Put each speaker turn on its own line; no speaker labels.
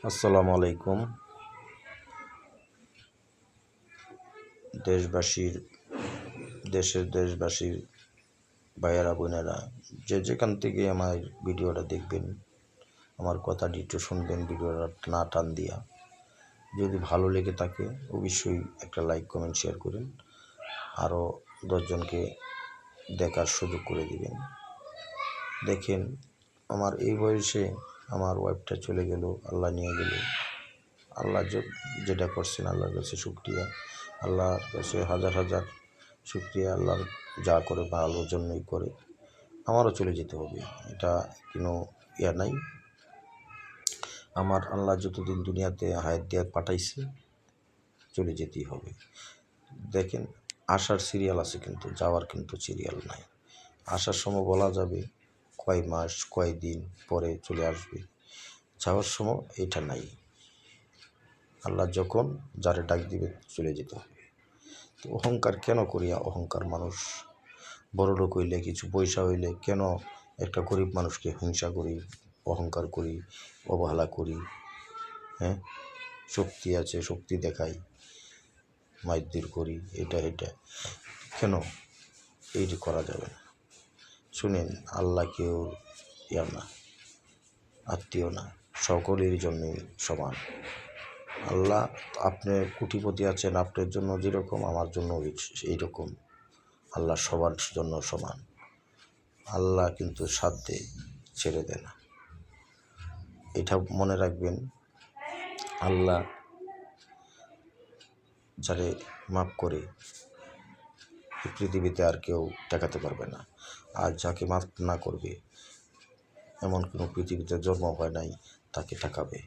আসসালামু আলাইকুম। দেশবাসীর ভাইয়েরা বোনেরা যে যেখান থেকে আমার ভিডিওটা দেখবেন, আমার কথাটি একটু শুনবেন, ভিডিওটা না টান দিয়া। যদি ভালো লেগে থাকে অবশ্যই একটা লাইক কমেন্ট শেয়ার করেন, আরও 10 জনকে দেখার সুযোগ করে দিবেন। দেখেন, আমার এই বয়সে আমার ওয়াইফটা চলে গেল, আল্লাহ নিয়ে গেল। আল্লাহ যেটা করছেন আল্লাহর কাছে শুকরিয়া, আল্লাহর কাছে হাজার হাজার শুকরিয়া। আল্লাহর যা করে ভালোর জন্যই করে। আমারও চলে যেতে হবে, এটা কোনো ইয়া নাই। আমার আল্লাহ যতদিন দুনিয়াতে হায়াত দিয়ে পাঠাইছে চলে যেতেই হবে। দেখেন, আসার সিরিয়াল আছে কিন্তু যাওয়ার কিন্তু সিরিয়াল নাই। আসার সময় বলা যাবে কয় মাস কয় দিন পরে চলে আসবে, যাওয়ার সময় এটা নাই। আল্লাহ যখন যারে ডাক দিবে চলে যেতে হবে। তো অহংকার কেন করিয়া? অহংকার মানুষ বড় লোক হইলে, কিছু পয়সা হইলে কেন একটা গরিব মানুষকে হিংসা করি, অহংকার করি, অবহেলা করি? হ্যাঁ, শক্তি আছে, শক্তি দেখাই, মাইরধর করি, এটা কেন? এইটি করা যাবে না। শুনেন, আল্লাহ কেউ ইয়া না, আত্মীয় না, সকলের জন্যই সমান। আল্লাহ, আপনি কোটিপতি আছেন, আপনার জন্য যেরকম আমার জন্য এইরকম। আল্লাহ সবার জন্য সমান। আল্লাহ কিন্তু সাধ্যে ছেড়ে দেয় না, এটা মনে রাখবেন। আল্লাহ যারে মাফ করে এই পৃথিবীতে আর কেউ ঠেকাতে পারবে না। আর যাকে মাফ না করবে, এমন কোনো পৃথিবীতে জন্ম হয় নাই তাকে ঠেকাবে।